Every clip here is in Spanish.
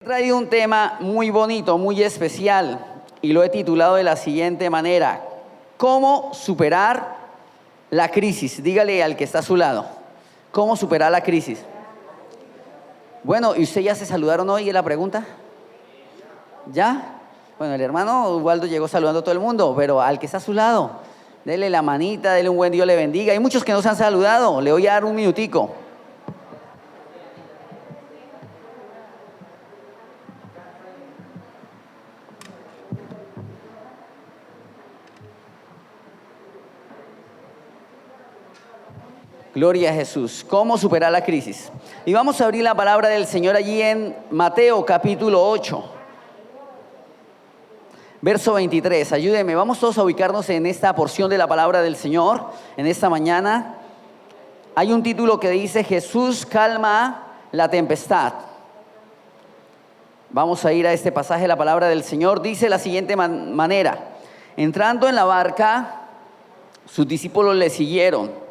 Traído un tema muy bonito, muy especial, y lo he titulado de la siguiente manera: ¿cómo superar la crisis? Dígale al que está a su lado, ¿cómo superar la crisis? Bueno, ¿y usted ya se saludaron hoy? ¿Es la pregunta? ¿Ya? Bueno, el hermano Ubaldo llegó saludando a todo el mundo, pero al que está a su lado, dele la manita, dele un buen Dios le bendiga. Hay muchos que no se han saludado, le voy a dar un minutico. Gloria a Jesús. ¿Cómo superar la crisis? Y vamos a abrir la palabra del Señor allí en Mateo capítulo 8, verso 23. Ayúdeme, vamos todos a ubicarnos en esta porción de la palabra del Señor en esta mañana. Hay un título que dice: Jesús calma la tempestad. Vamos a ir a este pasaje de la palabra del Señor. Dice de la siguiente manera: entrando en la barca, sus discípulos le siguieron.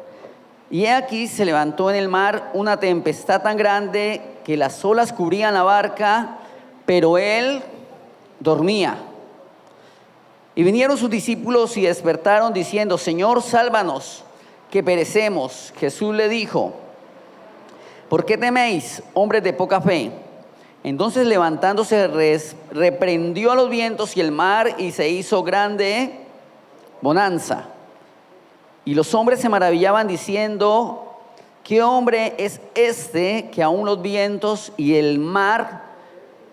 Y he aquí se levantó en el mar una tempestad tan grande que las olas cubrían la barca, pero él dormía. Y vinieron sus discípulos y despertaron diciendo: Señor, sálvanos, que perecemos. Jesús le dijo: ¿por qué teméis, hombres de poca fe? Entonces levantándose reprendió a los vientos y el mar, y se hizo grande bonanza. Y los hombres se maravillaban diciendo: ¿qué hombre es este que aún los vientos y el mar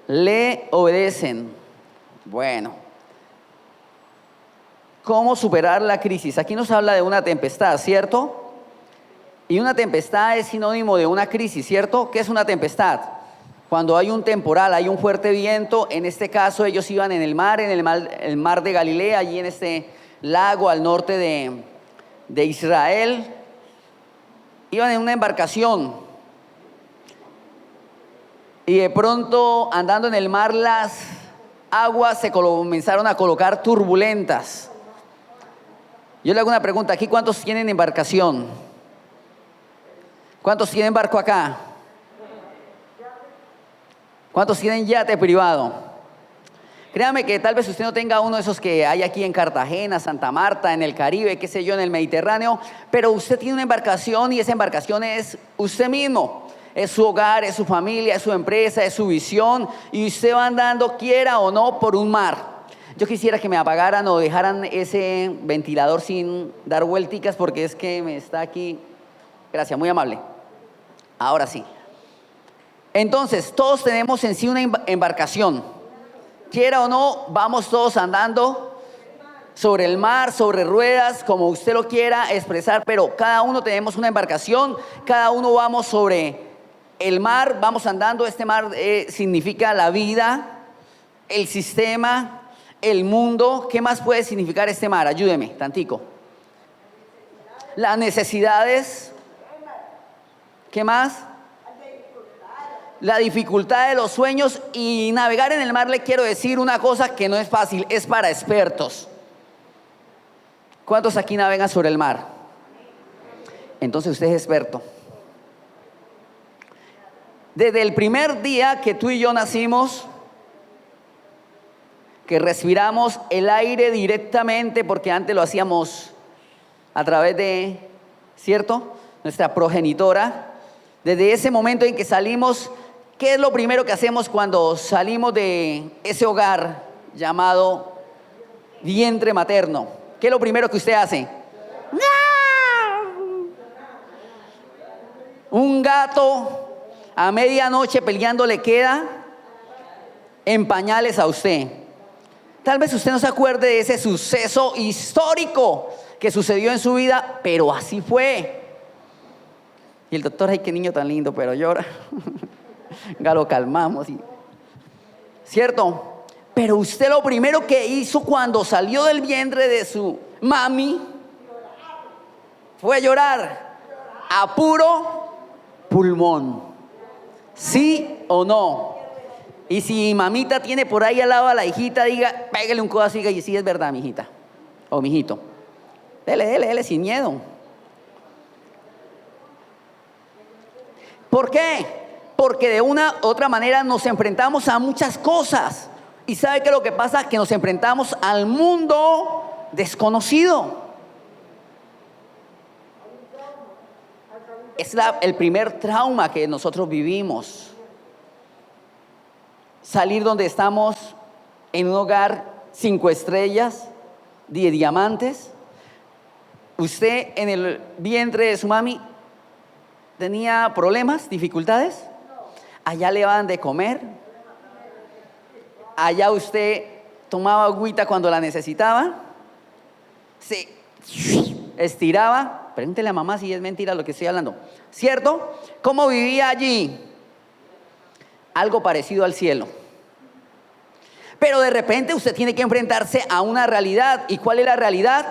le obedecen? Bueno, ¿cómo superar la crisis? Aquí nos habla de una tempestad, ¿cierto? Y una tempestad es sinónimo de una crisis, ¿cierto? ¿Qué es una tempestad? Cuando hay un temporal, hay un fuerte viento. En este caso ellos iban en el mar de Galilea, allí en este lago al norte de Israel. Iban en una embarcación y de pronto, andando en el mar, las aguas se comenzaron a colocar turbulentas. Yo le hago una pregunta: ¿aquí cuántos tienen embarcación? ¿Cuántos tienen barco acá? ¿Cuántos tienen yate privado? Créame que tal vez usted no tenga uno de esos que hay aquí en Cartagena, Santa Marta, en el Caribe, qué sé yo, en el Mediterráneo, pero usted tiene una embarcación, y esa embarcación es usted mismo. Es su hogar, es su familia, es su empresa, es su visión, y usted va andando, quiera o no, por un mar. Yo quisiera que me apagaran o dejaran ese ventilador sin dar vuelticas, porque es que me está aquí. Gracias, muy amable. Ahora sí. Entonces, todos tenemos en sí una embarcación. Quiera o no, vamos todos andando sobre el mar, sobre ruedas, como usted lo quiera expresar, pero cada uno tenemos una embarcación, cada uno vamos sobre el mar, vamos andando. Este mar significa la vida, el sistema, el mundo. ¿Qué más puede significar este mar? Ayúdeme, tantico. Las necesidades. ¿Qué más? La dificultad de los sueños. Y navegar en el mar, le quiero decir una cosa que no es fácil, es para expertos. ¿Cuántos aquí navegan sobre el mar? Entonces usted es experto. Desde el primer día que tú y yo nacimos, que respiramos el aire directamente, porque antes lo hacíamos a través de, ¿cierto?, nuestra progenitora. Desde ese momento en que salimos, ¿qué es lo primero que hacemos cuando salimos de ese hogar llamado vientre materno? ¿Qué es lo primero que usted hace? Un gato a medianoche peleando le queda en pañales a usted. Tal vez usted no se acuerde de ese suceso histórico que sucedió en su vida, pero así fue. Y el doctor: ay, qué niño tan lindo, pero llora. Ya lo calmamos, ¿cierto? Pero usted lo primero que hizo cuando salió del vientre de su mami fue llorar a puro pulmón. ¿Sí o no? Y si mamita tiene por ahí al lado a la hijita, diga, pégale un codazo y diga: y sí, es verdad, mi hijita o mi hijito. Dele, sin miedo. ¿Por qué? Porque de una u otra manera nos enfrentamos a muchas cosas. ¿Y sabe qué es lo que pasa? Que nos enfrentamos al mundo desconocido. Es el primer trauma que nosotros vivimos. Salir donde estamos en un hogar 5 estrellas, de diamantes. ¿Usted en el vientre de su mami tenía problemas, dificultades? Allá le daban de comer. Allá usted tomaba agüita cuando la necesitaba. Se estiraba. Pregúntele a mamá si es mentira lo que estoy hablando. ¿Cierto? ¿Cómo vivía allí? Algo parecido al cielo. Pero de repente usted tiene que enfrentarse a una realidad. ¿Y cuál es la realidad?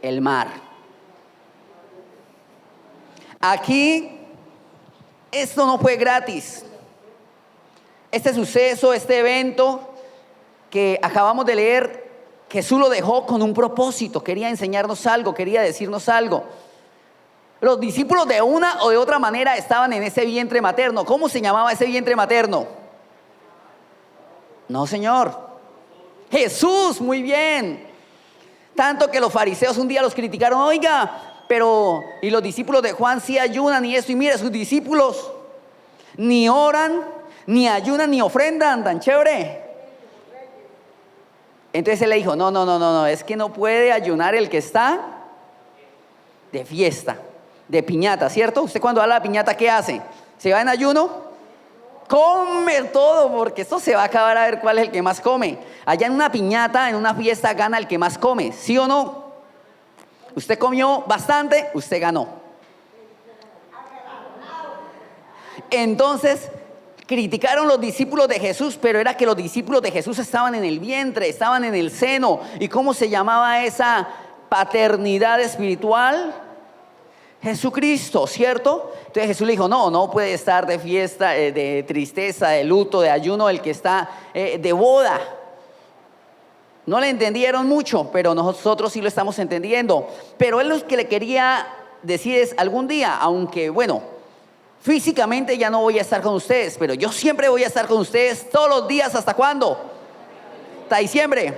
El mar. Aquí, esto no fue gratis. Este suceso, este evento que acabamos de leer, Jesús lo dejó con un propósito. Quería enseñarnos algo, quería decirnos algo. Los discípulos de una o de otra manera estaban en ese vientre materno. ¿Cómo se llamaba ese vientre materno? No, señor. Jesús, muy bien. Tanto que los fariseos un día los criticaron. Oiga, pero y los discípulos de Juan sí ayunan y esto. Y mira, sus discípulos ni oran, ni ayunan, ni ofrendan. Tan chévere. Entonces él le dijo, no, es que no puede ayunar el que está de fiesta, de piñata, ¿cierto? Usted cuando va a la piñata, ¿qué hace? ¿Se va en ayuno? Come todo, porque esto se va a acabar a ver cuál es el que más come. Allá en una piñata, en una fiesta, gana el que más come, ¿sí o no? Usted comió bastante, usted ganó. Entonces, criticaron los discípulos de Jesús, pero era que los discípulos de Jesús estaban en el vientre, estaban en el seno. ¿Y cómo se llamaba esa paternidad espiritual? Jesucristo, ¿cierto? Entonces Jesús le dijo, no puede estar de fiesta, de tristeza, de luto, de ayuno, el que está de boda. No le entendieron mucho, pero nosotros sí lo estamos entendiendo. Pero él lo que le quería decir es, algún día, aunque bueno, físicamente ya no voy a estar con ustedes, pero yo siempre voy a estar con ustedes todos los días. ¿Hasta cuándo? Hasta diciembre.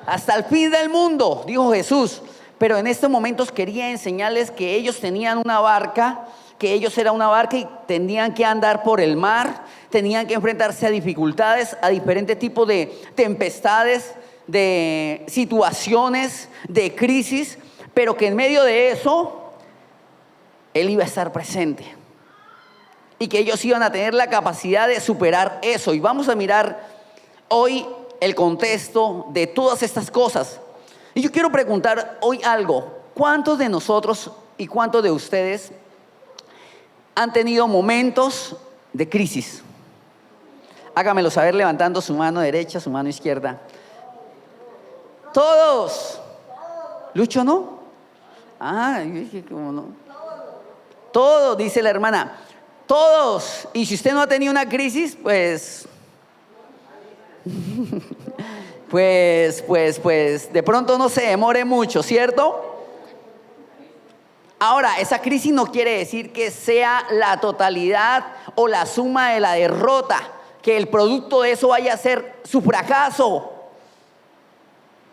Hasta el fin del mundo, dijo Jesús. Pero en estos momentos quería enseñarles que ellos tenían una barca, que ellos eran una barca y tenían que andar por el mar, tenían que enfrentarse a dificultades, a diferentes tipos de tempestades, de situaciones, de crisis, pero que en medio de eso, Él iba a estar presente. Y que ellos iban a tener la capacidad de superar eso. Y vamos a mirar hoy el contexto de todas estas cosas. Y yo quiero preguntar hoy algo. ¿Cuántos de nosotros y cuántos de ustedes han tenido momentos de crisis? Hágamelo saber levantando su mano derecha, su mano izquierda. Todos. ¿Lucho no? Ah, yo dije, ¿cómo no? Todos, dice la hermana. Todos. Y si usted no ha tenido una crisis, pues de pronto no se demore mucho, ¿cierto? Ahora, esa crisis no quiere decir que sea la totalidad o la suma de la derrota, que el producto de eso vaya a ser su fracaso.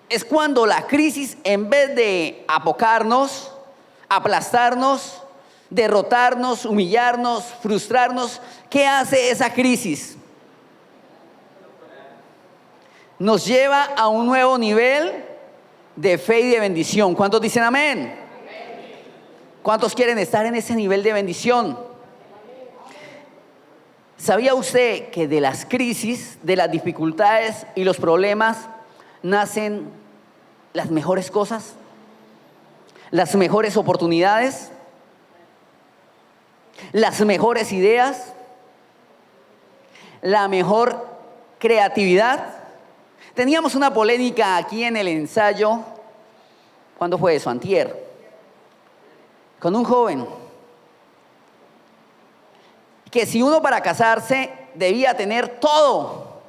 Es cuando la crisis, en vez de apocarnos, aplastarnos, derrotarnos, humillarnos, frustrarnos, ¿qué hace esa crisis? Nos lleva a un nuevo nivel de fe y de bendición. ¿Cuántos dicen amén? ¿Cuántos quieren estar en ese nivel de bendición? ¿Sabía usted que de las crisis, de las dificultades y los problemas nacen las mejores cosas? Las mejores oportunidades, las mejores ideas, la mejor creatividad. Teníamos una polémica aquí en el ensayo. ¿Cuándo fue eso? Antier. Con un joven. Que si uno para casarse debía tener todo.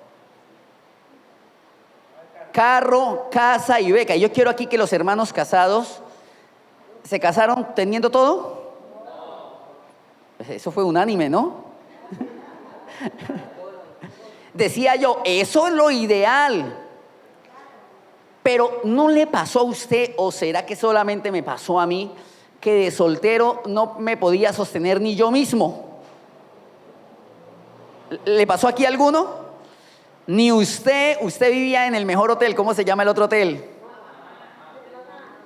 Carro, casa y beca. Y yo quiero aquí que los hermanos casados se casaron teniendo todo. Eso fue unánime, ¿no? Decía yo, eso es lo ideal. Pero ¿no le pasó a usted, o será que solamente me pasó a mí, que de soltero no me podía sostener ni yo mismo? ¿Le pasó aquí a alguno? Ni usted vivía en el mejor hotel, ¿cómo se llama el otro hotel?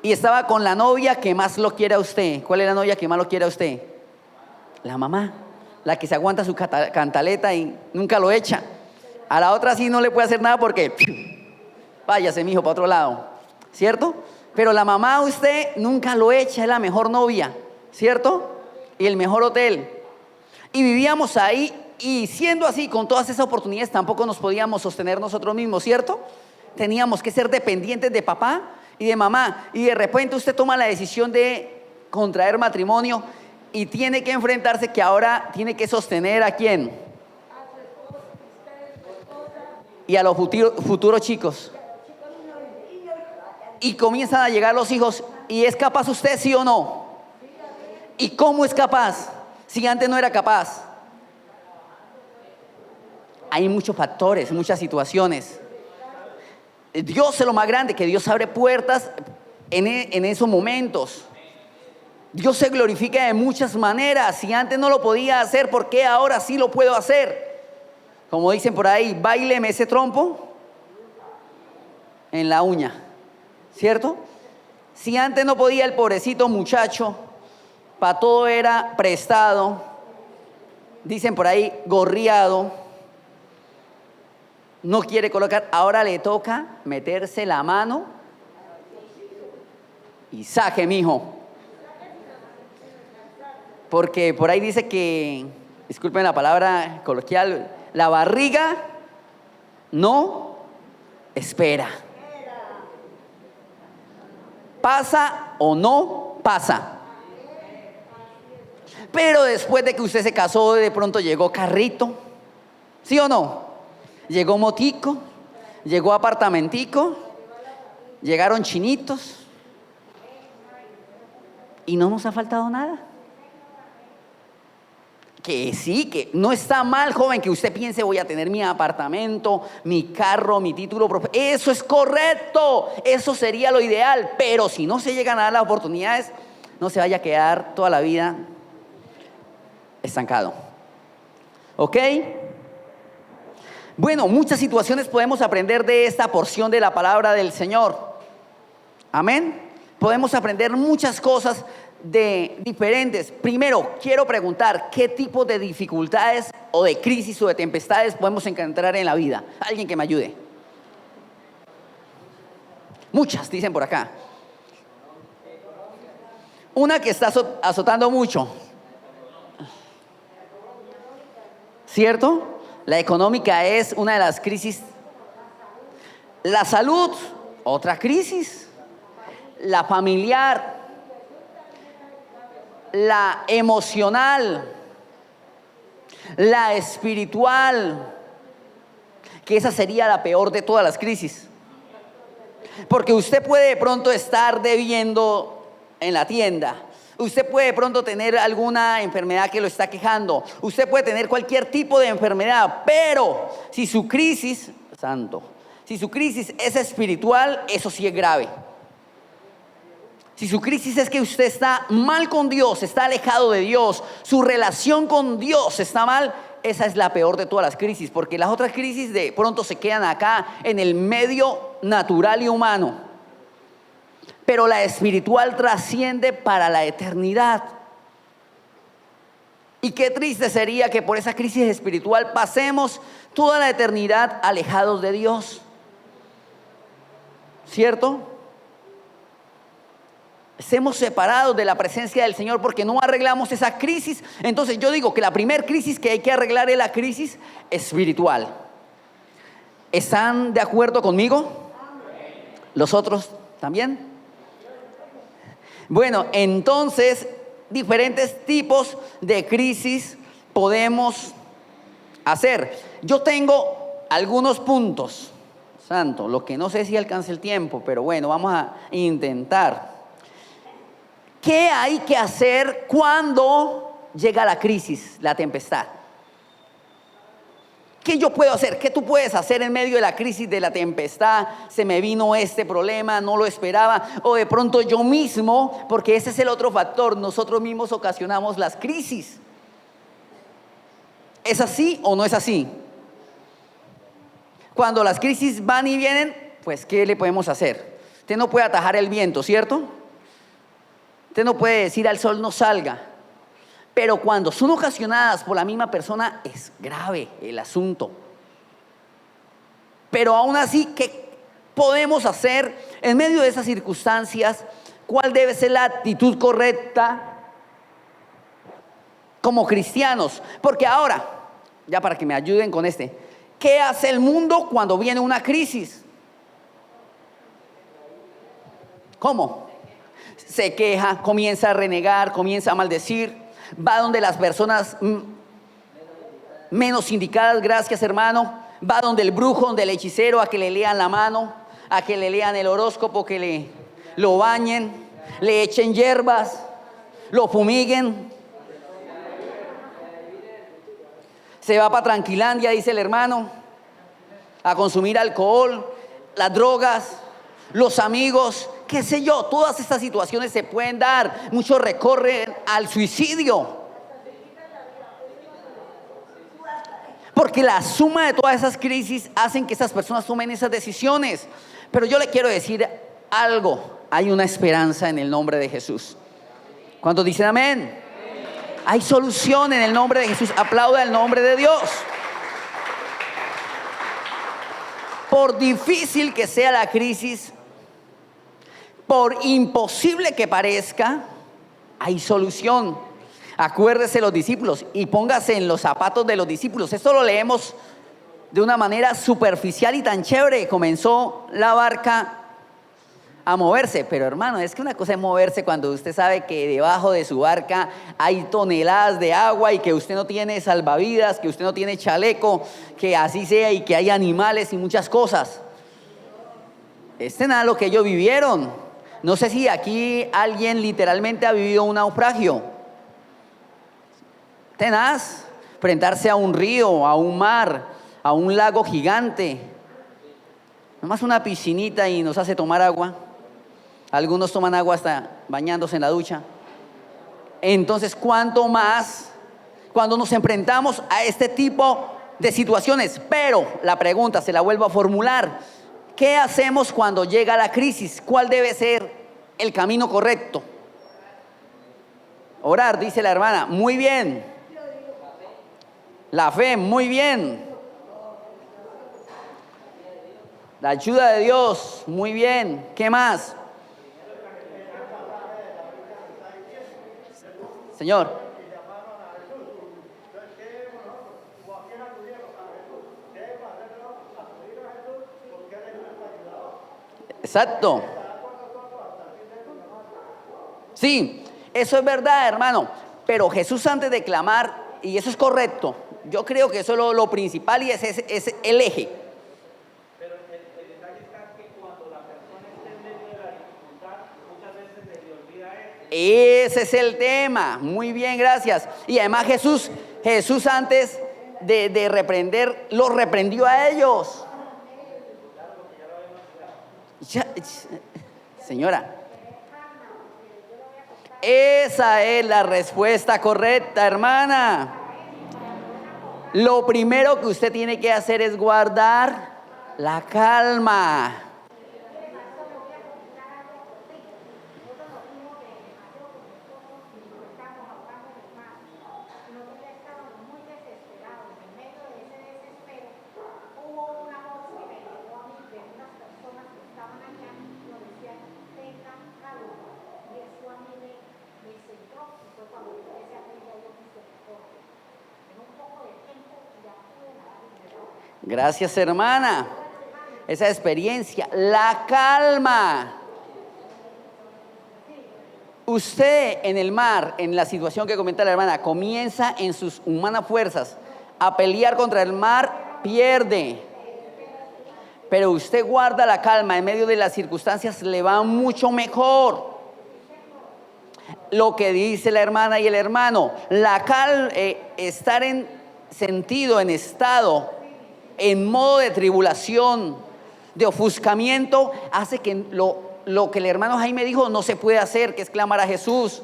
Y estaba con la novia que más lo quiere a usted. ¿Cuál es la novia que más lo quiere a usted? La mamá, la que se aguanta su cantaleta y nunca lo echa. A la otra sí no le puede hacer nada porque váyase, mijo, para otro lado, ¿cierto? Pero la mamá a usted nunca lo echa, es la mejor novia, ¿cierto? Y el mejor hotel. Y vivíamos ahí, y siendo así, con todas esas oportunidades, tampoco nos podíamos sostener nosotros mismos, ¿cierto? Teníamos que ser dependientes de papá y de mamá. Y de repente usted toma la decisión de contraer matrimonio y tiene que enfrentarse que ahora tiene que sostener ¿a quién? Y a los futuros chicos. Y comienzan a llegar los hijos. ¿Y es capaz usted, sí o no? ¿Y cómo es capaz? Si antes no era capaz. Hay muchos factores, muchas situaciones. Dios es lo más grande, que Dios abre puertas en esos momentos. Dios se glorifica de muchas maneras. Si antes no lo podía hacer, ¿por qué ahora sí lo puedo hacer? Como dicen por ahí, báileme ese trompo en la uña, ¿cierto? Si antes no podía el pobrecito muchacho, para todo era prestado, dicen por ahí, gorriado, no quiere colocar, ahora le toca meterse la mano y saque, mijo. Porque por ahí dice que, disculpen la palabra coloquial, la barriga no espera. ¿Pasa o no pasa? Pero después de que usted se casó, de pronto llegó carrito, ¿sí o no? Llegó motico, llegó apartamentico, llegaron chinitos y no nos ha faltado nada. Que sí, que no está mal, joven, que usted piense voy a tener mi apartamento, mi carro, mi título propio. Eso es correcto, eso sería lo ideal. Pero si no se llegan a dar las oportunidades, no se vaya a quedar toda la vida estancado. ¿Ok? Bueno, muchas situaciones podemos aprender de esta porción de la palabra del Señor. Amén. Podemos aprender muchas cosas de diferentes. Primero, quiero preguntar, ¿qué tipo de dificultades o de crisis o de tempestades podemos encontrar en la vida? Alguien que me ayude. Muchas, dicen por acá. Una que está azotando mucho, ¿cierto? La económica es una de las crisis. La salud, otra crisis. La familiar, la emocional, la espiritual, que esa sería la peor de todas las crisis. Porque usted puede de pronto estar debiendo en la tienda. Usted puede de pronto tener alguna enfermedad que lo está quejando. Usted puede tener cualquier tipo de enfermedad. Pero si su crisis, si su crisis es espiritual, eso sí es grave. Si su crisis es que usted está mal con Dios, está alejado de Dios, su relación con Dios está mal, esa es la peor de todas las crisis, porque las otras crisis de pronto se quedan acá en el medio natural y humano. Pero la espiritual trasciende para la eternidad. Y qué triste sería que por esa crisis espiritual pasemos toda la eternidad alejados de Dios. ¿Cierto? Estemos separados de la presencia del Señor porque no arreglamos esa crisis. Entonces yo digo que la primera crisis que hay que arreglar es la crisis espiritual. ¿Están de acuerdo conmigo? ¿Los otros también? Bueno, entonces diferentes tipos de crisis podemos hacer. Yo tengo algunos puntos, santo, lo que no sé si alcance el tiempo, pero bueno, vamos a intentar. ¿Qué hay que hacer cuando llega la crisis, la tempestad. ¿Qué yo puedo hacer? ¿Qué tú puedes hacer en medio de la crisis, de la tempestad? Se me vino este problema, no lo esperaba. O de pronto yo mismo, porque ese es el otro factor, nosotros mismos ocasionamos las crisis. ¿Es así o no es así? Cuando las crisis van y vienen, pues ¿qué le podemos hacer? Usted no puede atajar el viento, ¿cierto? Usted no puede decir al sol no salga. Pero cuando son ocasionadas por la misma persona, es grave el asunto. Pero aún así, ¿qué podemos hacer en medio de esas circunstancias? ¿Cuál debe ser la actitud correcta como cristianos? Porque ahora, ya para que me ayuden con ¿qué hace el mundo cuando viene una crisis? ¿Cómo? Se queja, comienza a renegar, comienza a maldecir. Va donde las personas menos indicadas, gracias hermano. Va donde el brujo, donde el hechicero, a que le lean la mano, a que le lean el horóscopo, que lo bañen, le echen hierbas, lo fumiguen. Se va para Tranquilandia, dice el hermano, a consumir alcohol, las drogas, los amigos, qué sé yo. Todas estas situaciones se pueden dar. Muchos recorren al suicidio, porque la suma de todas esas crisis hacen que esas personas tomen esas decisiones. Pero yo le quiero decir algo: hay una esperanza en el nombre de Jesús. ¿Cuántos dicen amén? Hay solución en el nombre de Jesús. Aplauda el nombre de Dios. Por difícil que sea la crisis, por imposible que parezca, hay solución. Acuérdese los discípulos y póngase en los zapatos de los discípulos. Esto lo leemos de una manera superficial y tan chévere. Comenzó la barca a moverse, pero hermano, es que una cosa es moverse cuando usted sabe que debajo de su barca hay toneladas de agua y que usted no tiene salvavidas, que usted no tiene chaleco, que así sea, y que hay animales y muchas cosas. Nada lo que ellos vivieron. No sé si aquí alguien literalmente ha vivido un naufragio. Tenaz, enfrentarse a un río, a un mar, a un lago gigante. Nomás una piscinita y nos hace tomar agua. Algunos toman agua hasta bañándose en la ducha. Entonces, ¿cuánto más cuando nos enfrentamos a este tipo de situaciones? Pero la pregunta se la vuelvo a formular: ¿qué hacemos cuando llega la crisis? ¿Cuál debe ser el camino correcto? Orar, dice la hermana. Muy bien. La fe, muy bien. La ayuda de Dios, muy bien. ¿Qué más? Señor. Exacto. Sí, eso es verdad, hermano. Pero Jesús, antes de clamar, y eso es correcto, yo creo que eso es lo principal y ese es el eje. Pero el detalle está que cuando la persona está en medio de la dificultad, muchas veces se le olvida eso. Ese es el tema. Muy bien, gracias. Y además Jesús antes de reprender, los reprendió a ellos. Señora, esa es la respuesta correcta, hermana. Lo primero que usted tiene que hacer es guardar la calma. Gracias, hermana. Esa experiencia, la calma. Usted en el mar, en la situación que comenta la hermana, comienza en sus humanas fuerzas a pelear contra el mar, pierde. Pero usted guarda la calma en medio de las circunstancias, le va mucho mejor. lo que dice la hermana y el hermano. Estar en sentido, en estado, en modo de tribulación, de ofuscamiento, hace que lo que el hermano Jaime dijo no se puede hacer, que es clamar a Jesús.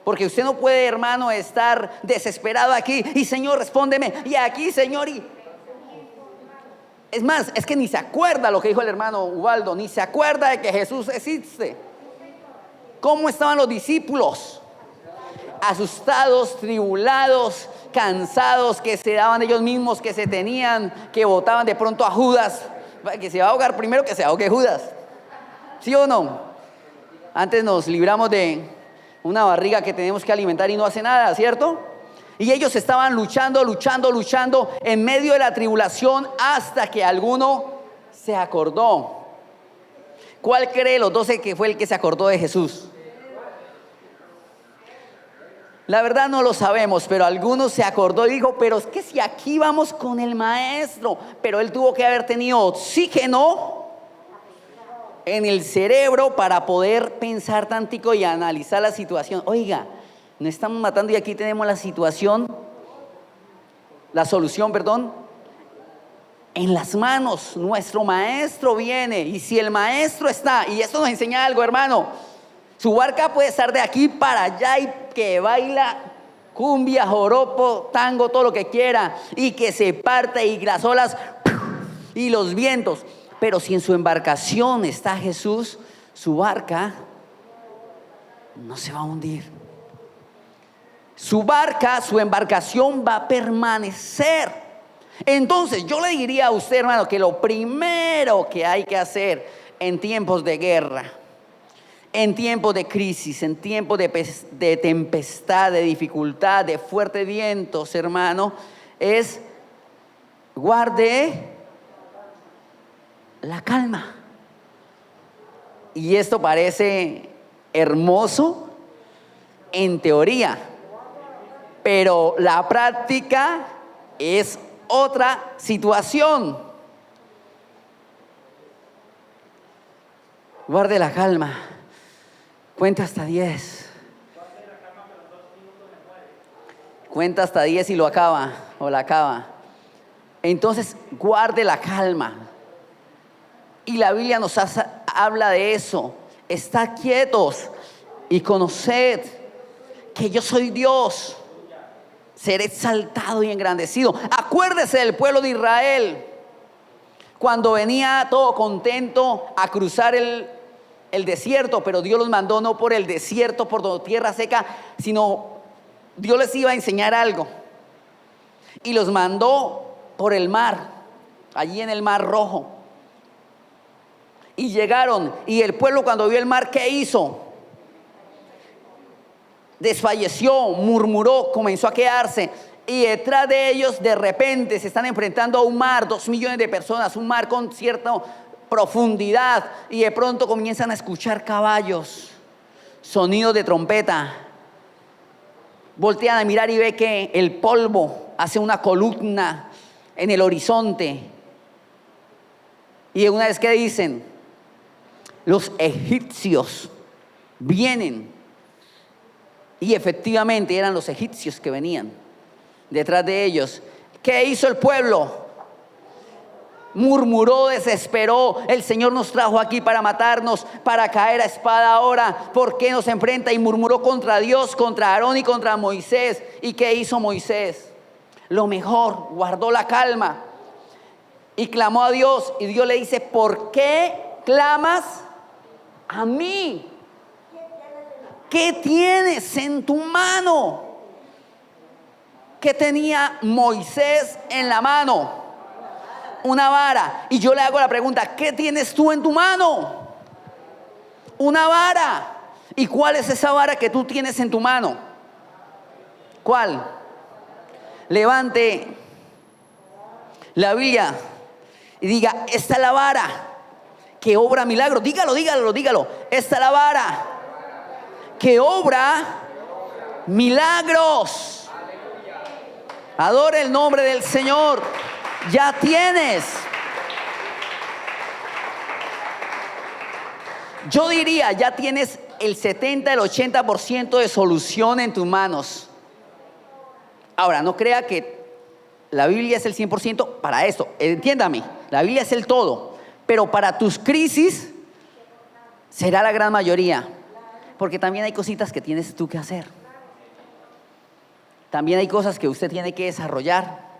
Porque usted no puede, hermano, estar desesperado aquí y Señor, respóndeme, y aquí, Señor, y es más, es que ni se acuerda lo que dijo el hermano Ubaldo, ni se acuerda de que Jesús existe. ¿Cómo estaban los discípulos? Asustados, tribulados, cansados, que se daban ellos mismos, que se tenían, que votaban de pronto a Judas, que se va a ahogar primero, que se ahogue Judas. ¿Sí o no? Antes nos libramos de una barriga que tenemos que alimentar y no hace nada, ¿cierto? Y ellos estaban luchando en medio de la tribulación hasta que alguno se acordó. ¿Cuál cree los 12 que fue el que se acordó de Jesús? La verdad no lo sabemos, pero alguno se acordó y dijo, pero es que si aquí vamos con el maestro, pero él tuvo que haber tenido oxígeno en el cerebro para poder pensar tantico y analizar la situación. Oiga, nos estamos matando y aquí tenemos la solución, en las manos. Nuestro maestro viene y si el maestro está, y esto nos enseña algo, hermano, su barca puede estar de aquí para allá y que baila cumbia, joropo, tango, todo lo que quiera, y que se parte y las olas y los vientos. Pero si en su embarcación está Jesús, su barca no se va a hundir. Su embarcación va a permanecer. Entonces yo le diría a usted, hermano, que lo primero que hay que hacer en tiempos de guerra, en tiempos de crisis, en tiempos de tempestad, de dificultad, de fuertes vientos, hermano, es guarde la calma. Y esto parece hermoso en teoría, pero la práctica es otra situación. Guarde la calma. Cuenta hasta 10. Cuenta hasta 10 y lo acaba o la acaba. Entonces, guarde la calma. Y la Biblia nos habla de eso. Estad quietos y conoced que yo soy Dios. Seré exaltado y engrandecido. Acuérdese del pueblo de Israel cuando venía todo contento a cruzar el desierto, pero Dios los mandó no por el desierto, por tierra seca, sino Dios les iba a enseñar algo y los mandó por el mar, allí en el mar Rojo. Y llegaron, y el pueblo cuando vio el mar, ¿qué hizo? Desfalleció, murmuró, comenzó a quedarse. Y detrás de ellos de repente se están enfrentando a un mar, 2 millones de personas, un mar con cierta profundidad. Y de pronto comienzan a escuchar caballos, sonidos de trompeta. Voltean a mirar y ve que el polvo hace una columna en el horizonte. Y una vez que dicen, los egipcios vienen. Y efectivamente eran los egipcios que venían detrás de ellos. ¿Qué hizo el pueblo? Murmuró, desesperó. El Señor nos trajo aquí para matarnos, para caer a espada ahora. ¿Por qué nos enfrenta? Y murmuró contra Dios, contra Aarón y contra Moisés. ¿Y qué hizo Moisés? Lo mejor, guardó la calma y clamó a Dios. Y Dios le dice, ¿por qué clamas a mí? ¿Qué tienes en tu mano? ¿Qué tenía Moisés en la mano? Una vara. Y yo le hago la pregunta, ¿qué tienes tú en tu mano? Una vara. ¿Y cuál es esa vara que tú tienes en tu mano? ¿Cuál? Levante la Biblia y diga, esta es la vara que obra milagros. Dígalo. Esta es la vara que obra milagros. Adore el nombre del Señor. Ya tienes. Yo diría, ya tienes el 70, el 80% de solución en tus manos. Ahora, no crea que la Biblia es el 100% para esto. Entiéndame, la Biblia es el todo. Pero para tus crisis será la gran mayoría. Porque también hay cositas que tienes tú que hacer. También hay cosas que usted tiene que desarrollar.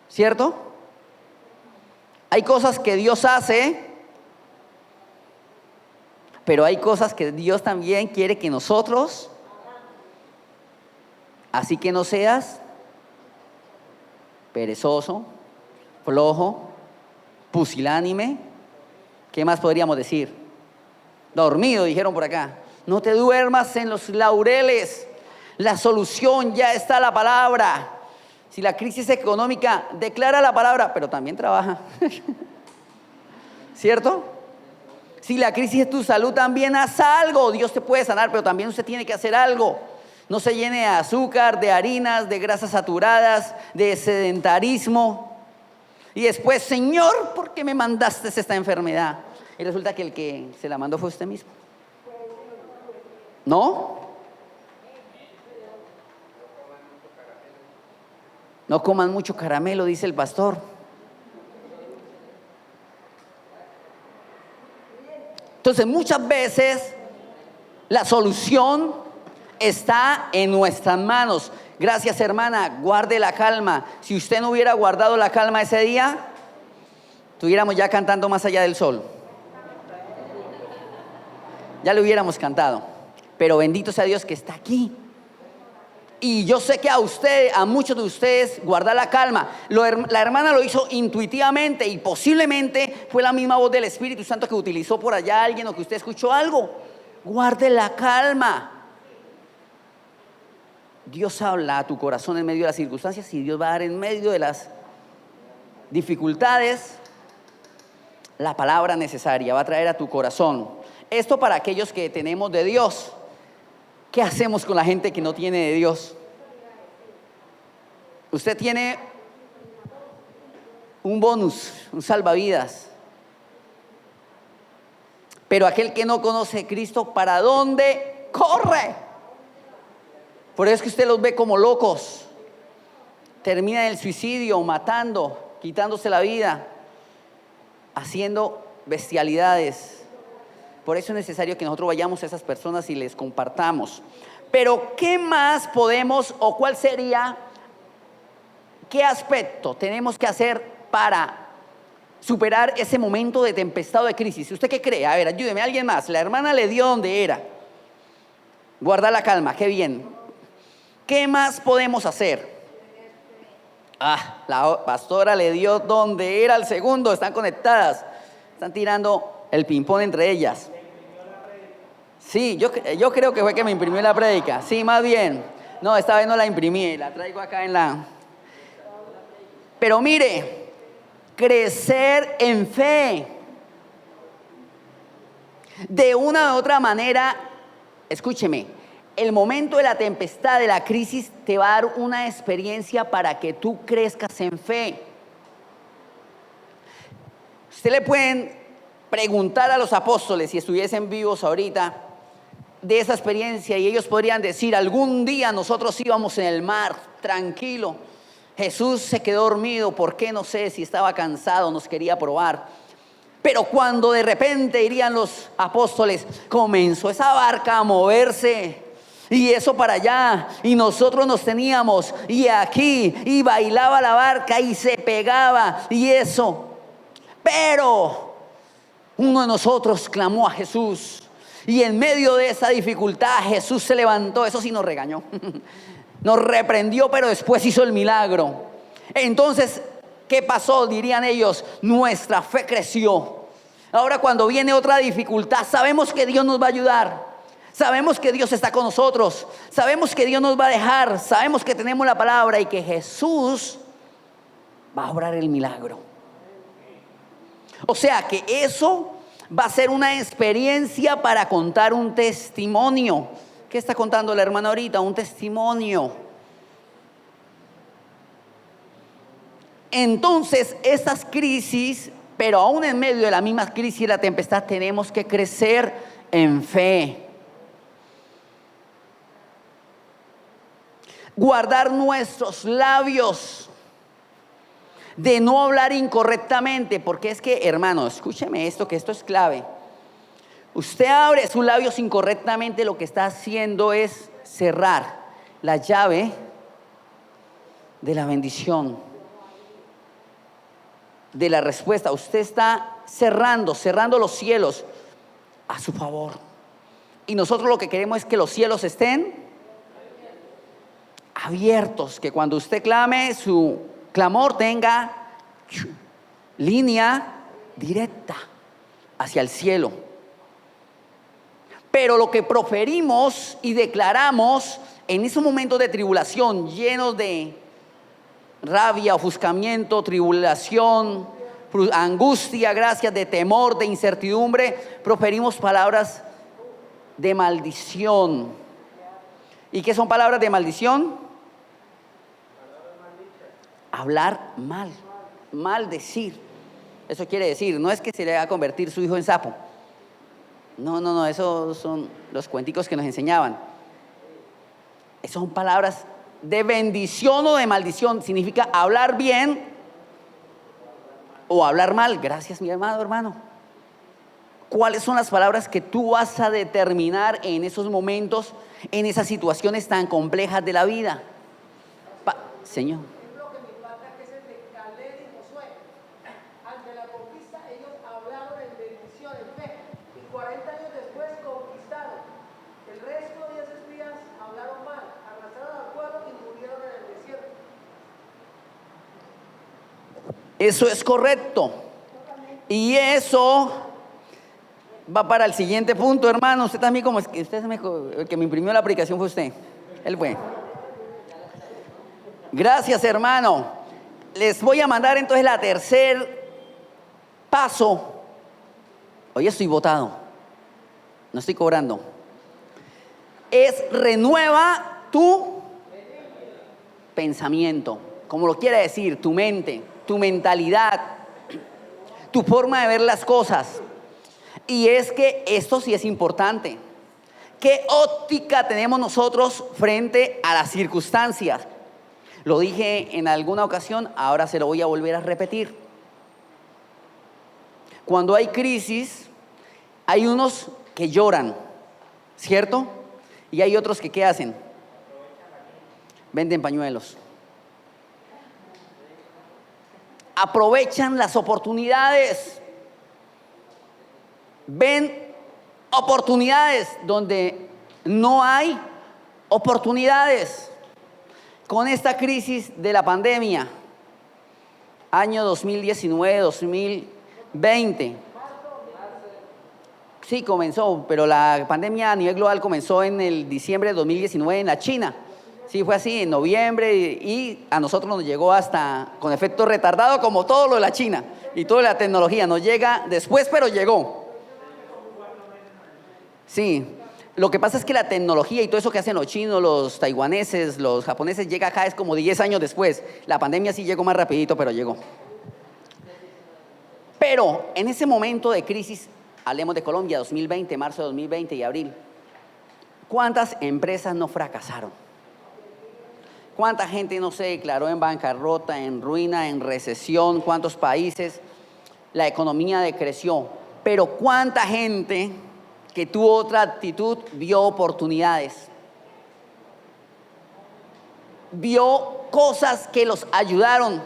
¿Cierto? Hay cosas que Dios hace, pero hay cosas que Dios también quiere que nosotros. Así que no seas perezoso, flojo, pusilánime. ¿Qué más podríamos decir? Dormido, dijeron por acá. No te duermas en los laureles. La solución ya está la palabra. Si la crisis económica, declara la palabra, pero también trabaja. ¿Cierto? Si la crisis es tu salud, también haz algo. Dios te puede sanar, pero también usted tiene que hacer algo. No se llene de azúcar, de harinas, de grasas saturadas, de sedentarismo. Y después, Señor, ¿por qué me mandaste esta enfermedad? Y resulta que el que se la mandó fue usted mismo. ¿No? No coman mucho caramelo, dice el pastor. Entonces, muchas veces la solución está en nuestras manos. Gracias, hermana, guarde la calma. Si usted no hubiera guardado la calma ese día, estuviéramos ya cantando Más allá del sol. Ya lo hubiéramos cantado. Pero bendito sea Dios que está aquí. Y yo sé que a usted, a muchos de ustedes, guardar la calma. La hermana lo hizo intuitivamente y posiblemente fue la misma voz del Espíritu Santo que utilizó por allá alguien o que usted escuchó algo. Guarde la calma. Dios habla a tu corazón en medio de las circunstancias y Dios va a dar en medio de las dificultades la palabra necesaria, va a traer a tu corazón. Esto para aquellos que tenemos de Dios. ¿Qué hacemos con la gente que no tiene de Dios? Usted tiene un bonus, un salvavidas. Pero aquel que no conoce a Cristo, ¿para dónde corre? Por eso es que usted los ve como locos. Termina en el suicidio, matando, quitándose la vida, haciendo bestialidades. Por eso es necesario que nosotros vayamos a esas personas y les compartamos. Pero ¿qué más podemos o cuál sería, qué aspecto tenemos que hacer para superar ese momento de tempestad o de crisis? ¿Usted qué cree? A ver, ayúdeme, alguien más. La hermana le dio donde era. Guardar la calma, qué bien. ¿Qué más podemos hacer? La pastora le dio donde era el segundo. Están conectadas. Están tirando el ping-pong entre ellas. Sí, yo creo que fue que me imprimió la prédica. Sí, más bien. No, esta vez no la imprimí, la traigo acá en la... Pero mire, crecer en fe. De una u otra manera, escúcheme, el momento de la tempestad, de la crisis, te va a dar una experiencia para que tú crezcas en fe. Usted le pueden preguntar a los apóstoles si estuviesen vivos ahorita de esa experiencia y ellos podrían decir: algún día nosotros íbamos en el mar tranquilo, Jesús se quedó dormido, ¿por qué? No sé, si estaba cansado, nos quería probar. Pero cuando de repente, dirían los apóstoles, comenzó esa barca a moverse y eso para allá, y nosotros nos teníamos y aquí, y bailaba la barca y se pegaba y eso, pero uno de nosotros clamó a Jesús y en medio de esa dificultad Jesús se levantó. Eso sí nos regañó, nos reprendió, pero después hizo el milagro. Entonces, ¿qué pasó? Dirían ellos, nuestra fe creció. Ahora cuando viene otra dificultad, sabemos que Dios nos va a ayudar, sabemos que Dios está con nosotros, sabemos que Dios nos va a dejar, sabemos que tenemos la palabra y que Jesús va a obrar el milagro. O sea que eso va a ser una experiencia para contar un testimonio. ¿Qué está contando la hermana ahorita? Un testimonio. Entonces, estas crisis Pero aún en medio de la misma crisis y la tempestad tenemos que crecer en fe. Guardar nuestros labios de no hablar incorrectamente, porque es que, hermano, escúcheme esto, que esto es clave. Usted abre sus labios incorrectamente, lo que está haciendo es cerrar la llave de la bendición, de la respuesta. Usted está cerrando los cielos a su favor. Y nosotros lo que queremos es que los cielos estén abiertos, que cuando usted clame, su clamor tenga línea directa hacia el cielo. Pero lo que proferimos y declaramos en esos momentos de tribulación, llenos de rabia, ofuscamiento, tribulación, angustia, gracias, de temor, de incertidumbre, proferimos palabras de maldición. ¿Y qué son palabras de maldición? Hablar mal, maldecir. Eso quiere decir, no es que se le va a convertir su hijo en sapo. No, esos son los cuenticos que nos enseñaban. Esas son palabras de bendición o de maldición. Significa hablar bien o hablar mal. Gracias, mi amado hermano. ¿Cuáles son las palabras que tú vas a determinar en esos momentos, en esas situaciones tan complejas de la vida? Señor. Eso es correcto. Y eso va para el siguiente punto, hermano. Usted también, como es que usted el que me imprimió la aplicación fue usted. Él fue. Gracias, hermano. Les voy a mandar entonces la tercer paso. Hoy estoy botado. No estoy cobrando. Es renueva tu pensamiento. Como lo quiere decir, tu mente, tu mentalidad, tu forma de ver las cosas. Y es que esto sí es importante. ¿Qué óptica tenemos nosotros frente a las circunstancias? Lo dije en alguna ocasión, ahora se lo voy a volver a repetir. Cuando hay crisis, hay unos que lloran, ¿cierto? Y hay otros que ¿qué hacen? Venden pañuelos. Aprovechan las oportunidades. Ven oportunidades donde no hay oportunidades. Con esta crisis de la pandemia, año 2019-2020, sí comenzó, pero la pandemia a nivel global comenzó en el diciembre de 2019 en la China. Sí, fue así, en noviembre, y a nosotros nos llegó hasta con efecto retardado, como todo lo de la China y toda la tecnología. Nos llega después, pero llegó. Sí, lo que pasa es que la tecnología y todo eso que hacen los chinos, los taiwaneses, los japoneses, llega acá es como 10 años después. La pandemia sí llegó más rapidito, pero llegó. Pero en ese momento de crisis, hablemos de Colombia, 2020, marzo de 2020 y abril, ¿cuántas empresas no fracasaron? ¿Cuánta gente no se declaró en bancarrota, en ruina, en recesión? ¿Cuántos países? La economía decreció. Pero ¿cuánta gente que tuvo otra actitud vio oportunidades? Vio cosas que los ayudaron.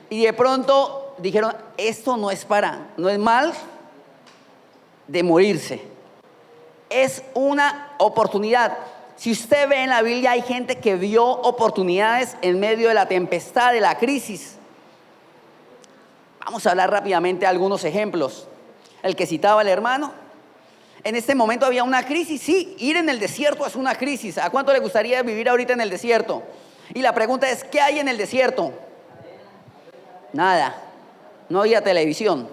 Y de pronto dijeron, esto no es mal de morirse. Es una oportunidad. Si usted ve en la Biblia, hay gente que vio oportunidades en medio de la tempestad, de la crisis. Vamos a hablar rápidamente de algunos ejemplos. El que citaba el hermano. En este momento había una crisis. Sí, ir en el desierto es una crisis. ¿A cuánto le gustaría vivir ahorita en el desierto? Y la pregunta es, ¿qué hay en el desierto? Nada. No había televisión.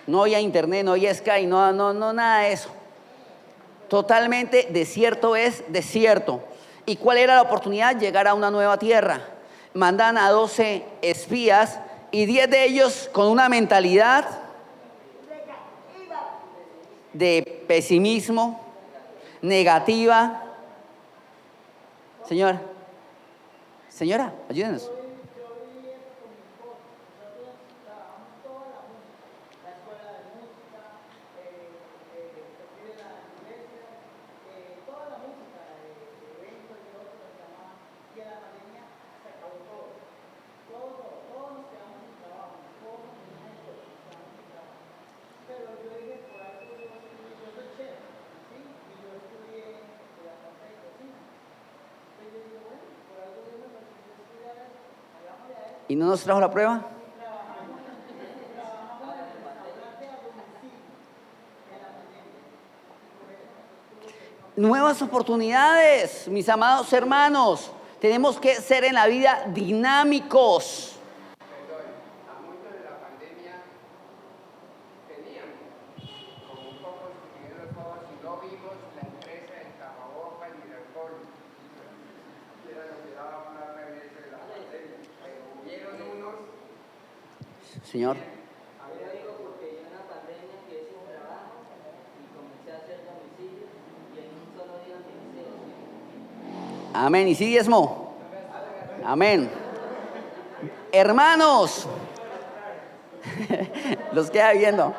No había internet, no había Sky, no, nada de eso. Totalmente desierto es desierto. ¿Y cuál era la oportunidad? Llegar a una nueva tierra. Mandan a 12 espías y 10 de ellos con una mentalidad de pesimismo, negativa. Señora, ayúdenos. ¿Y no nos trajo la prueba? Nuevas oportunidades, mis amados hermanos. Tenemos que ser en la vida dinámicos. Señor. Ahora digo porque yo en la pandemia quedé sin trabajo y comencé a hacer domicilio y en un solo día me hice 200. Amén. ¿Y sí diezmo? Amén. Hermanos, los queda viendo.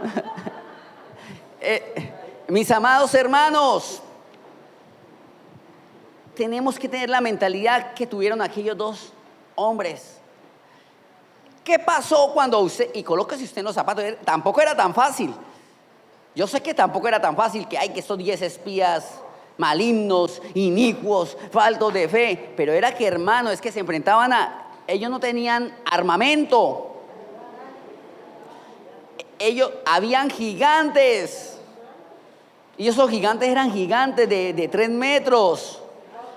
Mis amados hermanos, tenemos que tener la mentalidad que tuvieron aquellos dos hombres. ¿Qué pasó cuando usted, y colóquese usted en los zapatos? Tampoco era tan fácil. Yo sé que tampoco era tan fácil que hay que estos 10 espías malignos, inicuos, faltos de fe. Pero era que, hermano, es que se enfrentaban ellos no tenían armamento. Habían gigantes. Y esos gigantes eran gigantes de 3 metros.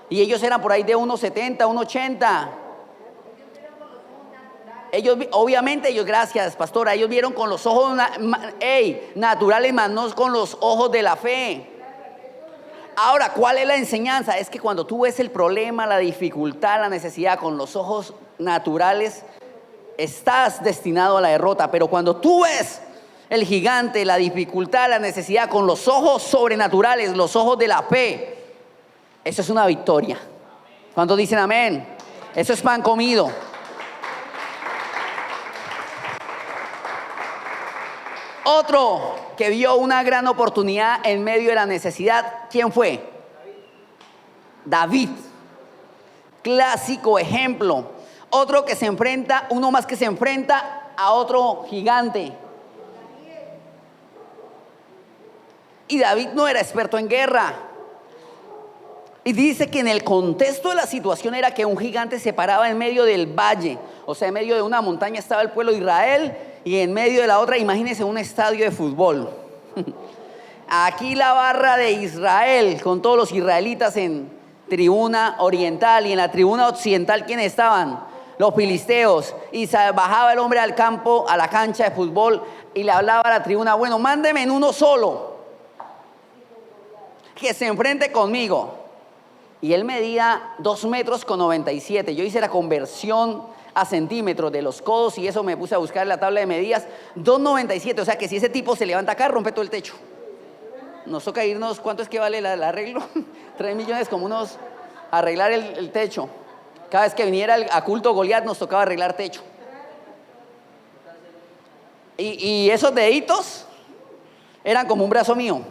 Y ellos eran por ahí de 1,70, 1,80. Obviamente, gracias, pastora, ellos vieron con los ojos naturales, más no con los ojos de la fe. Ahora, ¿cuál es la enseñanza? Es que cuando tú ves el problema, la dificultad, la necesidad con los ojos naturales, estás destinado a la derrota. Pero cuando tú ves el gigante, la dificultad, la necesidad con los ojos sobrenaturales, los ojos de la fe, eso es una victoria. ¿Cuántos dicen amén? Eso es pan comido. Otro que vio una gran oportunidad en medio de la necesidad, ¿quién fue? David. Clásico ejemplo. Otro que se enfrenta, uno más que se enfrenta a otro gigante. Y David no era experto en guerra. Y dice que en el contexto de la situación era que un gigante se paraba en medio del valle. O sea, en medio de una montaña estaba el pueblo de Israel y en medio de la otra, imagínense un estadio de fútbol. Aquí la barra de Israel, con todos los israelitas en tribuna oriental, y en la tribuna occidental, ¿quiénes estaban? Los filisteos. Y bajaba el hombre al campo, a la cancha de fútbol, y le hablaba a la tribuna: bueno, mándeme en uno solo, que se enfrente conmigo. Y él medía 2,97 metros. Yo hice la conversión a centímetros de los codos y eso, me puse a buscar la tabla de medidas. 2,97, o sea que si ese tipo se levanta acá, rompe todo el techo. Nos toca irnos, ¿cuánto es que vale el arreglo? 3 millones como unos, arreglar el techo. Cada vez que viniera a culto Goliat nos tocaba arreglar techo. Y esos deditos eran como un brazo mío.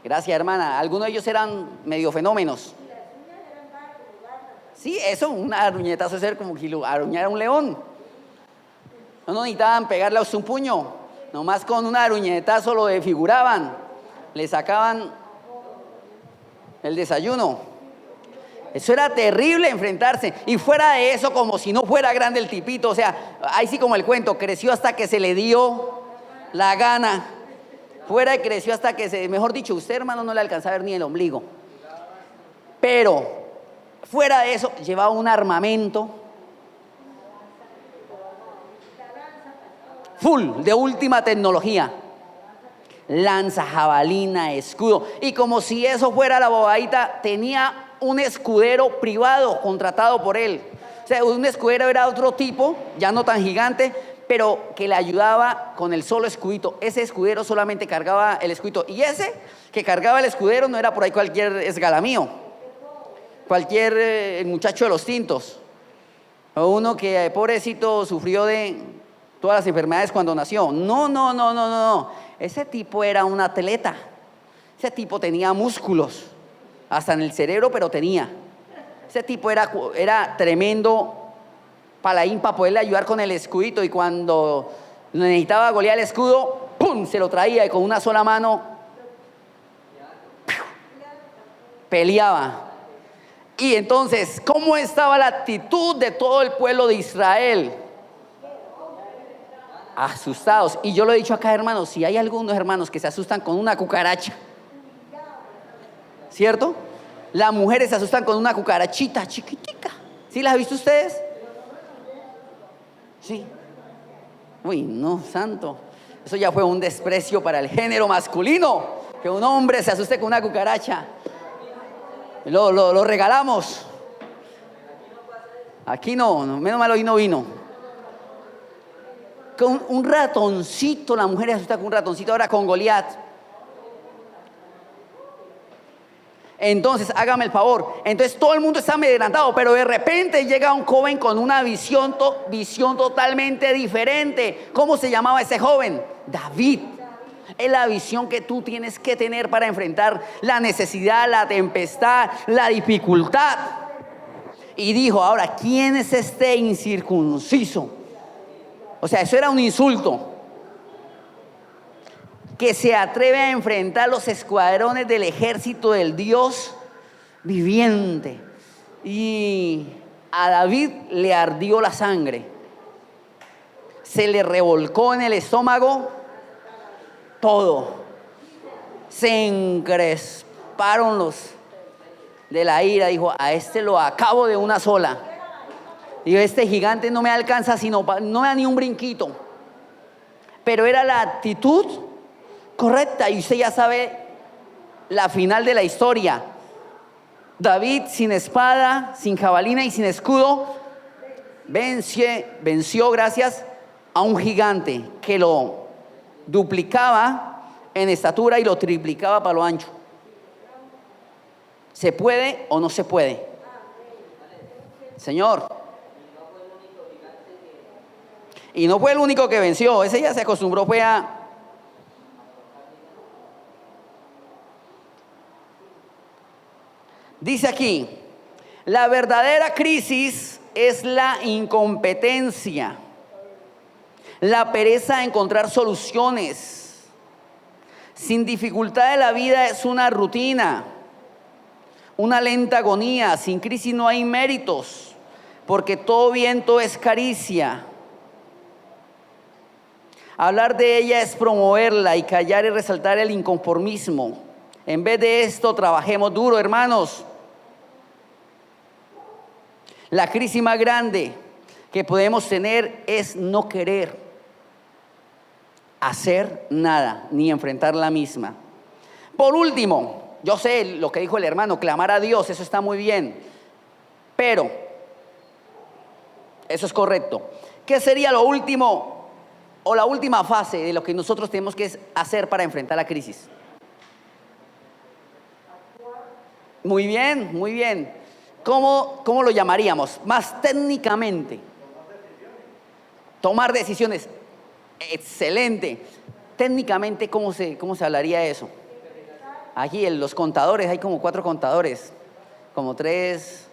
Gracias, hermana. Algunos de ellos eran medio fenómenos. Sí, eso, una aruñetazo es ser como aruñar a un león. No necesitaban pegarle a usted un puño. Nomás con una aruñetazo lo desfiguraban. Le sacaban el desayuno. Eso era terrible enfrentarse. Y fuera de eso, como si no fuera grande el tipito. O sea, ahí sí como el cuento, creció hasta que se le dio la gana. Fuera y creció hasta que mejor dicho, usted, hermano, no le alcanzaba a ver ni el ombligo. Pero fuera de eso, llevaba un armamento full, de última tecnología. Lanza, jabalina, escudo. Y como si eso fuera la bobadita, tenía un escudero privado contratado por él. O O sea, un escudero era otro tipo, ya no tan gigante, pero que le ayudaba con el solo escudito. Ese escudero solamente cargaba el escudito. Y ese que cargaba el escudero no era por ahí cualquier esgalamío, cualquier muchacho de los tintos. O uno que, pobrecito, sufrió de todas las enfermedades cuando nació. No, no, no, no, no. Ese tipo era un atleta. Ese tipo tenía músculos, hasta en el cerebro, pero tenía. Ese tipo era tremendo paladín para poderle ayudar con el escudito. Y cuando necesitaba golear el escudo, ¡pum!, se lo traía y con una sola mano peleaba. Y entonces, ¿cómo estaba la actitud de todo el pueblo de Israel? Asustados. Y yo lo he dicho acá, hermanos, si hay algunos hermanos que se asustan con una cucaracha, ¿cierto? Las mujeres se asustan con una cucarachita chiquitica. ¿Sí las han visto ustedes? Sí. Uy, no, santo. Eso ya fue un desprecio para el género masculino, que un hombre se asuste con una cucaracha. Lo regalamos. Aquí no, menos mal hoy no vino. Con un ratoncito, la mujer se asusta con un ratoncito, ahora con Goliat. Entonces, hágame el favor. Entonces todo el mundo está amedrentado, pero de repente llega un joven con una visión totalmente diferente. ¿Cómo se llamaba ese joven? David. Es la visión que tú tienes que tener para enfrentar la necesidad, la tempestad, la dificultad. Y dijo, ahora, ¿quién es este incircunciso? O sea, eso era un insulto. Que se atreve a enfrentar los escuadrones del ejército del Dios viviente. Y a David le ardió la sangre. Se le revolcó en el estómago todo. Se encresparon los de la ira. Dijo, a este lo acabo de una sola. Dijo, este gigante no me alcanza, no me da ni un brinquito. Pero era la actitud correcta, y usted ya sabe la final de la historia. David sin espada, sin jabalina y sin escudo venció gracias a un gigante que lo duplicaba en estatura y lo triplicaba para lo ancho. ¿Se puede o no se puede? Señor. Y no fue el único que venció, ese ya se acostumbró, fue a... Dice aquí, la verdadera crisis es la incompetencia, la pereza de encontrar soluciones. Sin dificultad de la vida es una rutina, una lenta agonía. Sin crisis no hay méritos, porque todo viento es caricia. Hablar de ella es promoverla, y callar y resaltar el inconformismo. En vez de esto, trabajemos duro, hermanos. La crisis más grande que podemos tener es no querer hacer nada, ni enfrentar la misma. Por último, yo sé lo que dijo el hermano, clamar a Dios, eso está muy bien, pero eso es correcto. ¿Qué sería lo último o la última fase de lo que nosotros tenemos que hacer para enfrentar la crisis? Muy bien, muy bien. ¿Cómo lo llamaríamos? Más técnicamente. Tomar decisiones. Excelente. Técnicamente, ¿cómo se hablaría eso? Aquí los contadores, hay como 4 contadores, como 3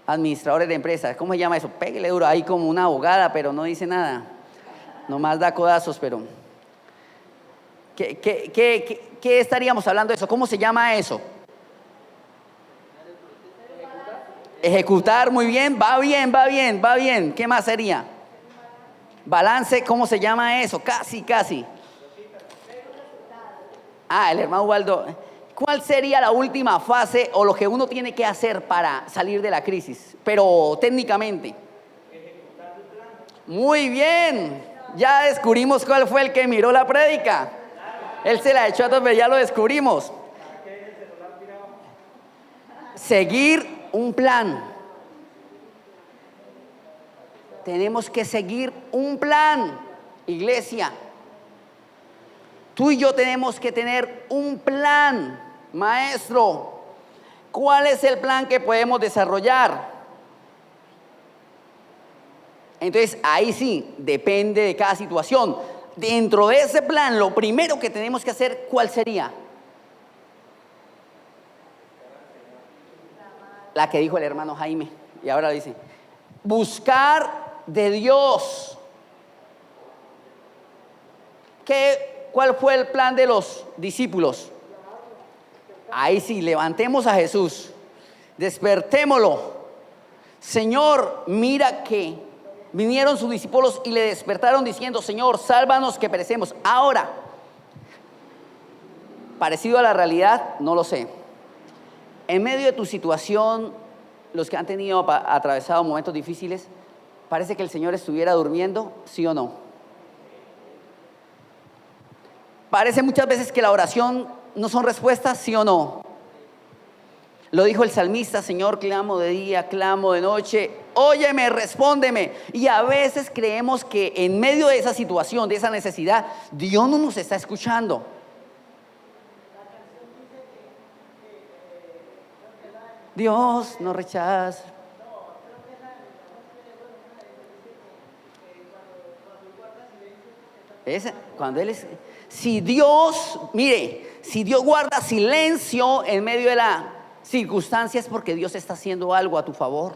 administradores de empresas. ¿Cómo se llama eso? Pégale duro. Hay como una abogada, pero no dice nada. Nomás da codazos, pero... ¿Qué estaríamos hablando de eso? ¿Cómo se llama eso? Ejecutar, muy bien, va bien, va bien, va bien. ¿Qué más sería? Balance, ¿cómo se llama eso? Casi. El hermano Waldo. ¿Cuál sería la última fase o lo que uno tiene que hacer para salir de la crisis? Pero técnicamente. Muy bien. Ya descubrimos cuál fue el que miró la prédica. Él se la echó a todos, pero ya lo descubrimos. ¿Qué? ¿El celular tirado? seguir un plan. Seguir un plan. Muy bien, muy bien. ¿Cómo se llama eso? Casi. Balance, ¿cómo se llama eso? Balance, muy bien, va bien, va bien. ¿Qué más sería? tenemos que seguir un plan, iglesia. Tú y yo tenemos que tener un plan, maestro. ¿Cuál es el plan que podemos desarrollar? Entonces, ahí sí, depende de cada situación. Dentro de ese plan, lo primero que tenemos que hacer, ¿cuál sería? La que dijo el hermano Jaime, y ahora dice, buscar de Dios. ¿Cuál fue el plan de los discípulos? Ahí sí, levantemos a Jesús, despertémoslo. Señor, mira que vinieron sus discípulos y le despertaron diciendo, Señor, sálvanos que perecemos. Ahora, parecido a la realidad, no lo sé. En medio de tu situación, los que han tenido atravesado momentos difíciles, parece que el Señor estuviera durmiendo, ¿sí o no? Parece muchas veces que la oración no son respuestas, ¿sí o no? Lo dijo el salmista, Señor, clamo de día, clamo de noche, óyeme, respóndeme. Y a veces creemos que en medio de esa situación, de esa necesidad, Dios no nos está escuchando. Dios no rechaza. Cuando Él es... Si Dios, mire, si Dios guarda silencio en medio de la circunstancia es porque Dios está haciendo algo a tu favor.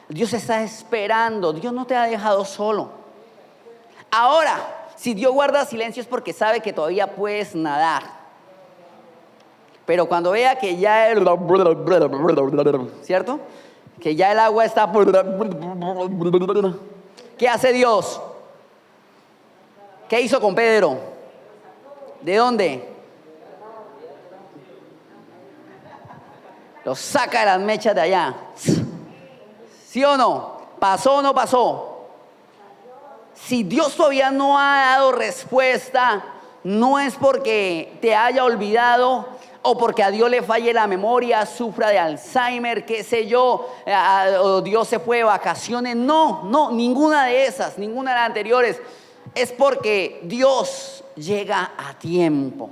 Dios está esperando, Dios no te ha dejado solo. Ahora, si Dios guarda silencio es porque sabe que todavía puedes nadar. Pero cuando vea que ya el... ¿cierto? Que ya el agua está... ¿Qué hace Dios? ¿Qué hizo con Pedro? ¿De dónde? Lo saca de las mechas de allá. ¿Sí o no? ¿Pasó o no pasó? Si Dios todavía no ha dado respuesta, no es porque te haya olvidado o porque a Dios le falle la memoria, sufra de Alzheimer, qué sé yo, o Dios se fue de vacaciones. No, ninguna de esas, ninguna de las anteriores. Es porque Dios llega a tiempo.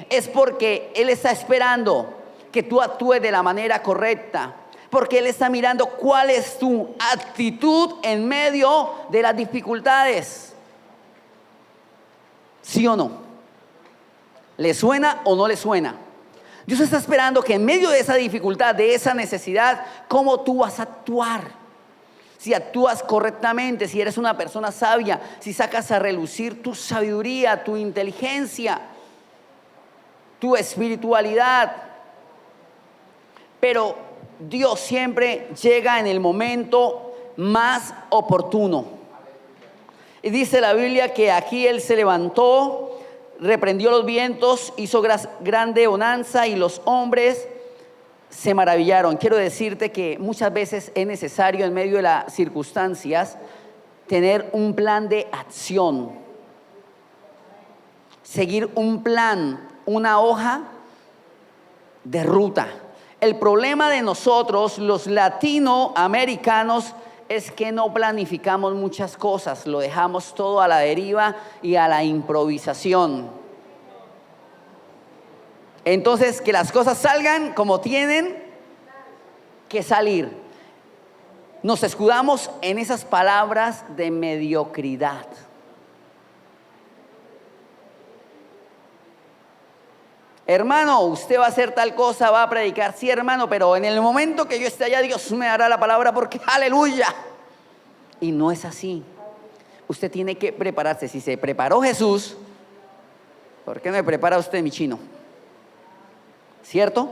Es porque Él está esperando que tú actúes de la manera correcta. Porque Él está mirando cuál es tu actitud en medio de las dificultades. ¿Sí o no? ¿Le suena o no le suena? Dios está esperando que en medio de esa dificultad, de esa necesidad, ¿cómo tú vas a actuar? Si actúas correctamente, si eres una persona sabia, si sacas a relucir tu sabiduría, tu inteligencia, tu espiritualidad. Pero Dios siempre llega en el momento más oportuno. Y dice la Biblia que aquí Él se levantó, reprendió los vientos, hizo grande bonanza y los hombres se maravillaron. Quiero decirte que muchas veces es necesario en medio de las circunstancias tener un plan de acción, seguir un plan, una hoja de ruta. El problema de nosotros, los latinoamericanos, es que no planificamos muchas cosas, lo dejamos todo a la deriva y a la improvisación. Entonces, que las cosas salgan como tienen que salir. Nos escudamos en esas palabras de mediocridad. Hermano, usted va a hacer tal cosa, va a predicar. Sí, hermano, pero en el momento que yo esté allá, Dios me dará la palabra porque aleluya. Y no es así. Usted tiene que prepararse. Si se preparó Jesús, ¿por qué no me prepara usted, mi chino? ¿Cierto?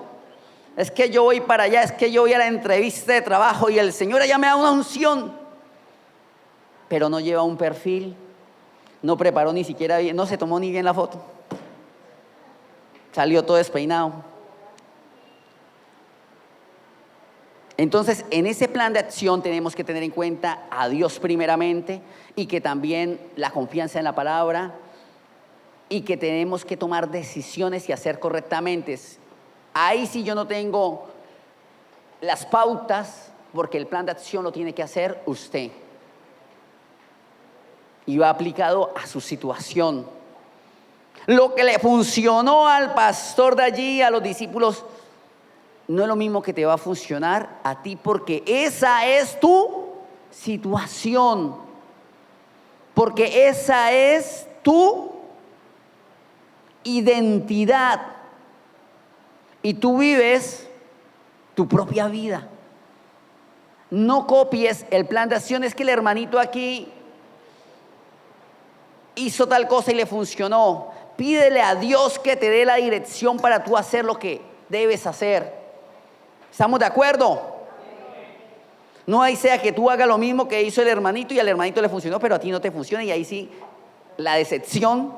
Es que yo voy para allá, es que yo voy a la entrevista de trabajo y el Señor allá me da una unción, pero no lleva un perfil, no preparó ni siquiera bien, no se tomó ni bien la foto, salió todo despeinado. Entonces, en ese plan de acción tenemos que tener en cuenta a Dios primeramente y que también la confianza en la palabra y que tenemos que tomar decisiones y hacer correctamente. Ahí sí yo no tengo las pautas porque el plan de acción lo tiene que hacer usted. y va aplicado a su situación. Lo que le funcionó al pastor de allí, a los discípulos, no es lo mismo que te va a funcionar a ti, porque esa es tu situación, porque esa es tu identidad y tú vives tu propia vida. No copies el plan de acción. Es que el hermanito aquí hizo tal cosa y le funcionó. Pídele a Dios que te dé la dirección para tú hacer lo que debes hacer. ¿Estamos de acuerdo? No ahí sea que tú hagas lo mismo que hizo el hermanito y al hermanito le funcionó, pero a ti no te funciona, y ahí sí la decepción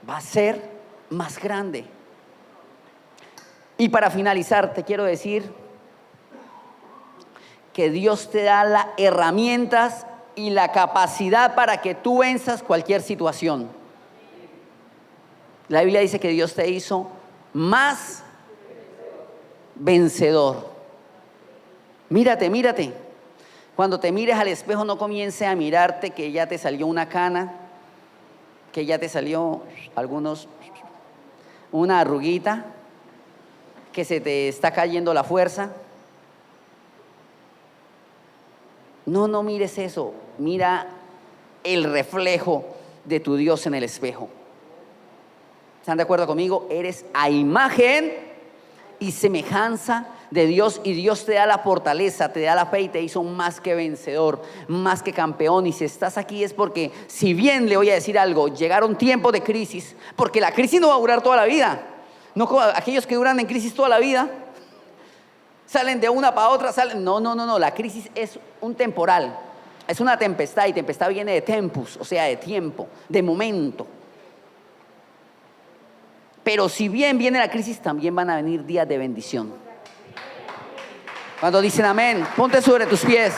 va a ser más grande. Y para finalizar, te quiero decir que Dios te da las herramientas y la capacidad para que tú venzas cualquier situación. La Biblia dice que Dios te hizo más vencedor. Mírate, mírate. Cuando te mires al espejo, no comiences a mirarte que ya te salió una cana, que ya te salió una arruguita, que se te está cayendo la fuerza. No mires eso, mira el reflejo de tu Dios en el espejo. ¿Están de acuerdo conmigo? Eres a imagen y semejanza de Dios, y Dios te da la fortaleza, te da la fe y te hizo más que vencedor, más que campeón. Y si estás aquí es porque, si bien le voy a decir algo, llegaron tiempos de crisis, porque la crisis no va a durar toda la vida. No como aquellos que duran en crisis toda la vida, salen de una para otra, no, la crisis es un temporal, es una tempestad, y tempestad viene de tempus, o sea, de tiempo, de momento. Pero si bien viene la crisis, también van a venir días de bendición. Cuando dicen amén, ponte sobre tus pies.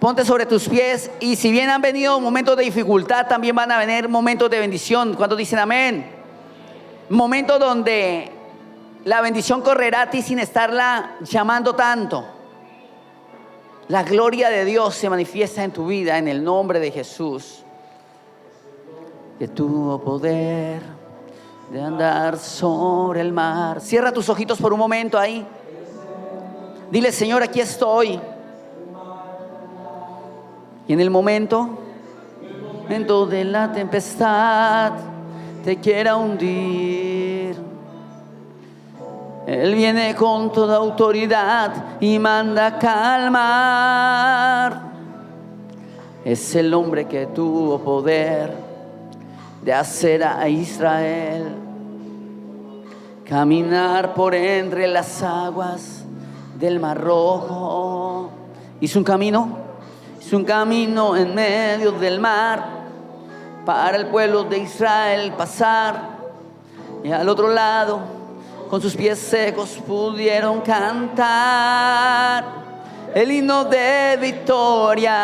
Ponte sobre tus pies, y si bien han venido momentos de dificultad, también van a venir momentos de bendición. Cuando dicen amén, momentos donde la bendición correrá a ti sin estarla llamando tanto. La gloria de Dios se manifiesta en tu vida en el nombre de Jesús. Que tuvo poder de andar sobre el mar. Cierra tus ojitos por un momento ahí. Dile: Señor, aquí estoy. Y en el momento de la tempestad te quiera hundir, Él viene con toda autoridad y manda calmar. Es el hombre que tuvo poder de hacer a Israel caminar por entre las aguas del Mar Rojo. Hizo un camino en medio del mar para el pueblo de Israel pasar, y al otro lado con sus pies secos pudieron cantar el himno de victoria.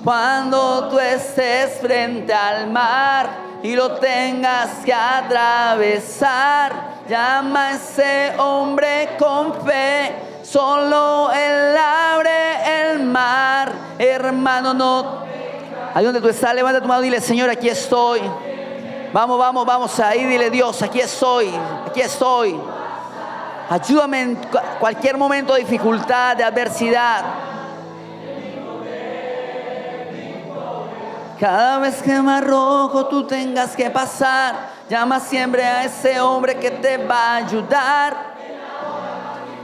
Cuando tú estés frente al mar y lo tengas que atravesar, llama a ese hombre con fe, solo Él abre el mar. Hermano, no. Ahí donde tú estás, levanta tu mano y dile: Señor, aquí estoy. Vamos, ahí dile: Dios, aquí estoy. Ayúdame en cualquier momento de dificultad, de adversidad. Cada vez que el Mar Rojo tú tengas que pasar, llama siempre a ese hombre que te va a ayudar.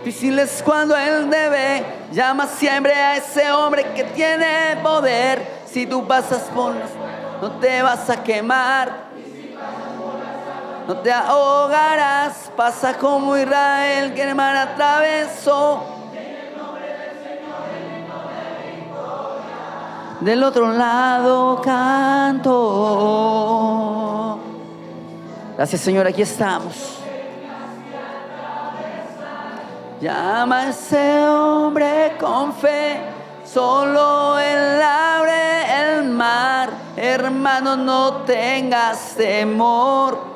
Difícil es cuando Él debe, llama siempre a ese hombre que tiene poder. Si tú pasas por las, no te vas a quemar, no te ahogarás. Pasa como Israel, que el mar atravesó. Del otro lado canto. Gracias, Señor, aquí estamos. Llama a ese hombre con fe, solo Él abre el mar. Hermano, no tengas temor.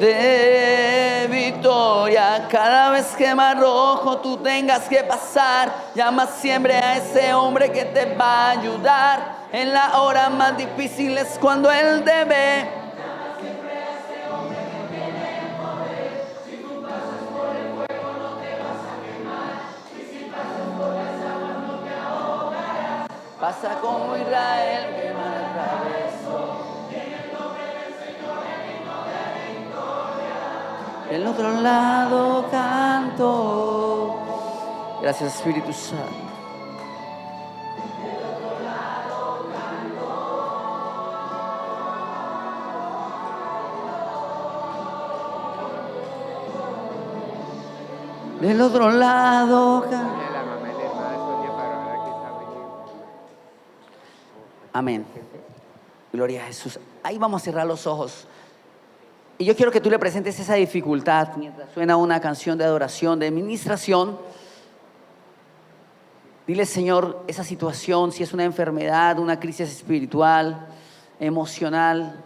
de victoria. Cada vez que Mar Rojo tú tengas que pasar, llama siempre a ese hombre que te va a ayudar. En la hora más difícil es cuando Él te ve. Pasa como Israel que mal atravesó. Del otro lado canto. Gracias, Espíritu Santo. Del otro lado canto. La mamá y la hermana Sonia Parada que está viniendo. Amén. Gloria a Jesús. Ahí vamos a cerrar los ojos. Y yo quiero que tú le presentes esa dificultad mientras suena una canción de adoración, de ministración. Dile, Señor, esa situación, si es una enfermedad, una crisis espiritual, emocional,